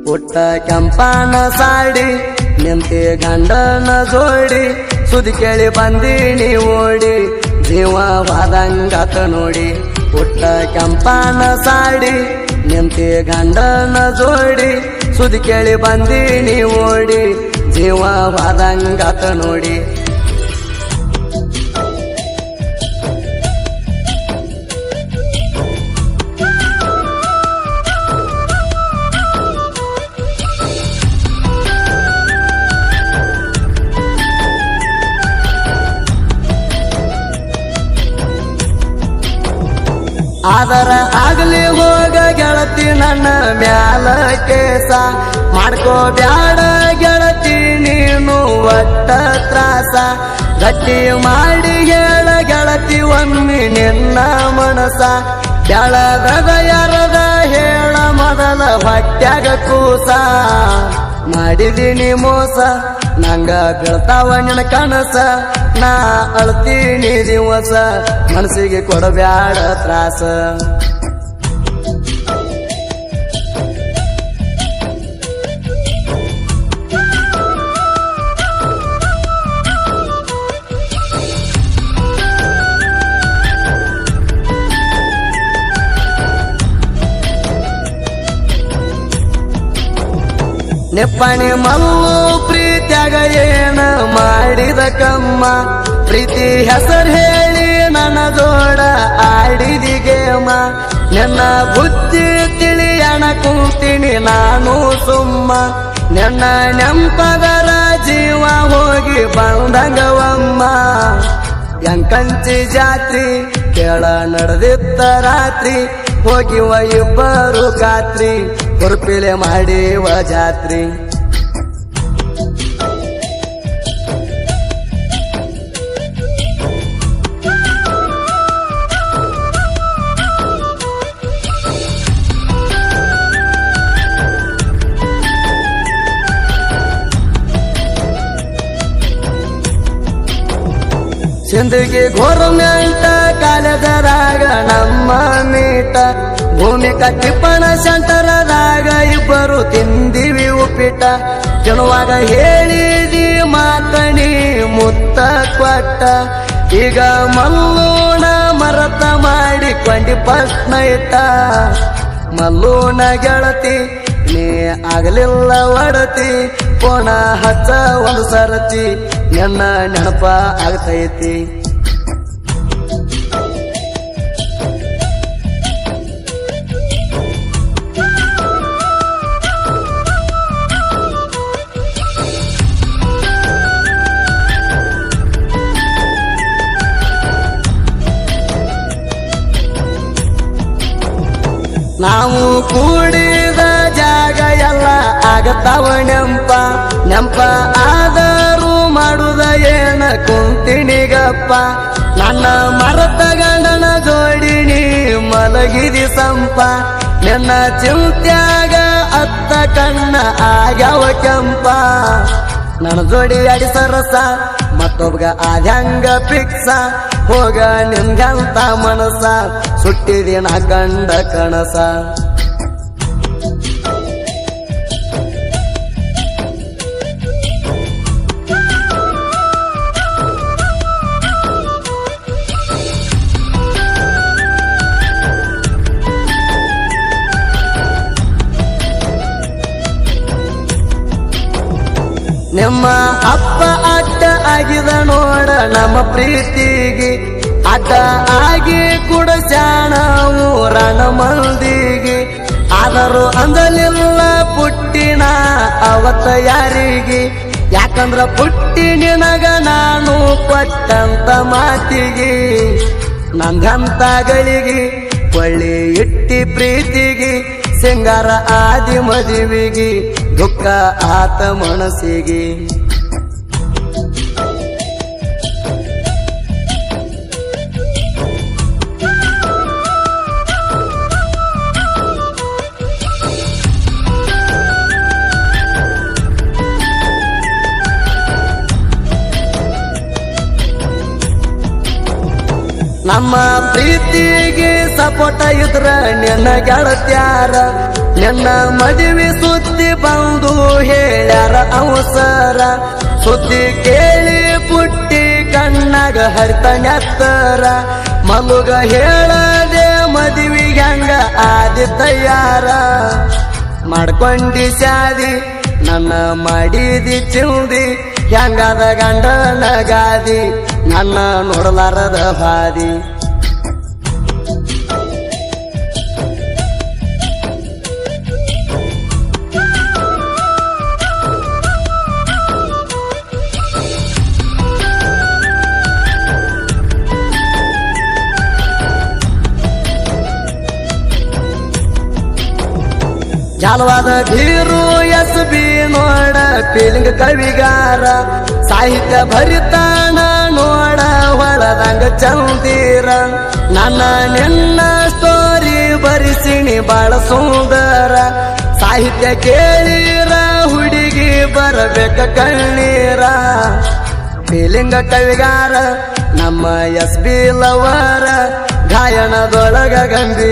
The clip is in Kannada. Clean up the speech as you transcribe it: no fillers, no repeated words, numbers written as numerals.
ಪುಟ್ಟ ಕೆಂಪನ ಸಾಡಿ ನಿಂತಿ ಗಂಡನ ಜೋಡಿ ಸುದ್ದಿ ಕೇಳಿ ಬಂದೀನಿ ಓಡಿ ಜೀವವಾದಂಗಾತ ನೋಡಿ ಪುಟ್ಟ ಕೆಂಪನ ಸಾಡಿ ನಿಂತಿ ಗಂಡನ ಜೋಡಿ ಸುದ್ದಿ ಕೇಳಿ ಬಂದೀನಿ ಓಡಿ ಜೀವವಾದಂಗಾತ ನೋಡಿ ಆದರ ಆಗಲಿ ಹೋಗ ಗೆಳತಿ ನನ್ನ ಮ್ಯಾಲ ಕೇಸ ಮಾಡ್ಕೋ ಬ್ಯಾಡ ಗೆಳತಿ ನೀನು ಒಟ್ಟ ತ್ರಾಸ ಗಟ್ಟಿ ಮಾಡಿ ಹೇಳ ಗೆಳತಿ ಒಮ್ಮೆ ನಿನ್ನ ಮನಸ ಬೆಳಗದ ಯಾರದ ಹೇಳ ಮೊದಲ ಹೊಟ್ಯಾಗ ಕೂಸ ಮಾಡಿದೀನಿ ಮೋಸ ನಂಗ ಬೀಳ್ತಾವ ನಿನ್ನ ಕನಸ ನಾ ಅಳ್ತೀನಿ ದಿವಸ ಮನಸ್ಸಿಗೆ ಕೊಡಬ್ಯಾಡ ತ್ರಾಸ ನೆಪ್ಪಣಿ ಮಲ್ಲು ಪ್ರೀತ್ಯಾಗ ಏನ ಮಾಡಿದ ಕಮ್ಮ ಪ್ರೀತಿ ಹೆಸರು ಹೇಳಿ ನನ್ನ ಜೋಡ ಆಡಿದಿಗೇಮ ನನ್ನ ಬುದ್ಧಿ ತಿಳಿಯಣ ಕೂತೀನಿ ನಾನು ಸುಮ್ಮ ನನ್ನ ನೆಂಪದರ ಜೀವ ಹೋಗಿ ಬಂದಂಗವಮ್ಮ ಎಂಕಂಚಿ ಜಾತ್ರಿ ಕೇಳ ನಡೆದಿತ್ತ ರಾತ್ರಿ ಹೋಗಿವ ಇಬ್ಬರು ಖಾತ್ರಿ ಹುರುಪಿಲೆ ಮಾಡಿವ ಜಾತ್ರಿ ಸಿಂದಗಿ ಗೋರ್ಮೆಂಟ್ ಕಾಲೇಜರಾಗ ನಮ್ಮ ಮೀಟ ಭೂಮಿ ಕಟ್ಟಿಪಣ ಸೆಂಟರದಾಗ ಇಬ್ಬರು ತಿಂದಿವಿ ಉಪ್ಪಿಟ ತಿನ್ನುವಾಗ ಹೇಳಿದಿ ಮಾತಣಿ ಮುತ್ತ ಕೊಟ್ಟ ಈಗ ಮಲ್ಲೂಣ ಮರತ ಮಾಡಿಕೊಂಡಿ ಫಸ್ಟ್ ನೈಟ ಮಲ್ಲೂಣ ಗೆಳತಿ ನೀ ಆಗಲಿಲ್ಲ ಒಡತಿ ಪೋಣ ಹಚ್ಚ ಒಂದು ಸರತಿ ನನ್ನ ನೆನಪ ಆಗ್ತೈತಿ ನಾವು ಕೂಡಿದ ಜಾಗ ಎಲ್ಲ ಆಗತಾವ ನೆಂಪ ಆದರೂ ಮಾಡುದ ಏನ ಕುಂತಿಣಿಗಪ್ಪ ನನ್ನ ಮರತ ಗಂಡನ ಜೋಡಿನಿ ಮಲಗಿದಿ ಸಂಪ ನನ್ನ ಚಿಂತ್ಯಾಗ ಅತ್ತ ಕಣ್ಣ ಆಗ್ಯಾವ ಕೆಂಪ ನನ್ನ ಜೋಡಿ ಅಡಿ ಸರಸ ಮತ್ತೊಬ್ಬಗ ಆದ್ಯಂಗ ಪಿಕ್ಸ ಹೋಗ ನಿನ್ಗಂತ ಮನಸ ಸುಟ್ಟಿದಿನ ಗಂಡ ಕಣಸ ನಿಮ್ಮ ಅಪ್ಪ ಅಡ್ಡ ಆಗಿದ ನೋಡ ನಮ್ಮ ಪ್ರೀತಿಗೆ ಅಡ್ಡ ಆಗಿ ಕುಡಸ್ಯಾಣ ಊರಣ ಮಂದಿಗೆ ಆದರೂ ಅಂದಲಿಲ್ಲ ಪುಟ್ಟಿನ ಅವತ್ತ ಯಾರಿಗೆ ಯಾಕಂದ್ರ ಪುಟ್ಟಿ ನಿನಗ ನಾನು ಕೊಟ್ಟಂತ ಮಾತಿಗೆ ನಂದಂತಗಳಿಗೆ ಕೊಳ್ಳಿ ಇಟ್ಟಿ ಪ್ರೀತಿಗೆ ಸಿಂಗಾರ ಆದಿ ಮದುವಿಗೆ ದುಃಖ ಆತ ಮನಸ್ಸಿಗೆ ನಮ್ಮ ಪ್ರೀತಿಗೆ ಸಪೋಟ ಇದ್ರ ನಿನ್ನ ಗೆಳತ್ಯಾರ ನಿನ್ನ ಮದುವೆ ಸುದ್ದಿ ಬಂದು ಹೇಳ್ಯಾರ ಅವಸರ ಸುದ್ದಿ ಕೇಳಿ ಪುಟ್ಟಿ ಕಣ್ಣಾಗ ಹರಿತ ನೆತ್ತರ ಮಲುಗ ಹೇಳದೆ ಮದುವೆ ಹೆಂಗ ಆದಿ ತಯಾರ ಮಾಡ್ಕೊಂಡಿ ಶಾದಿ ನನ್ನ ಮಾಡಿದಿ ಚಿಲ್ದಿ ಹೆಂಗಾದ ಗಂಡನ ಗಾದಿ ನನ್ನ ನೋಡಲಾರದ ಹಾದಿ ಜಾಲವಾದ ಧೀರು ಎಸ್ ಬಿ ನೋಡ ಫೀಲಿಂಗ್ ಕವಿಗಾರ ಸಾಹಿತ್ಯ ಭರಿತಾನ ನೋಡ ಹೊಳದಂಗ ಚಂದೀರ ನನ್ನ ನಿನ್ನ ಸ್ಟೋರಿ ಬರಿಸಿಣಿ ಬಾಳ ಸುಂದರ ಸಾಹಿತ್ಯ ಕೇಳಿರ ಹುಡುಗಿ ಬರಬೇಕ ಕಣ್ಣೀರ ಫೀಲಿಂಗ ಕವಿಗಾರ ನಮ್ಮ ಎಸ್ ಬಿ ಲವರ ಗಾಯನದೊಳಗ ಗಂಭೀರ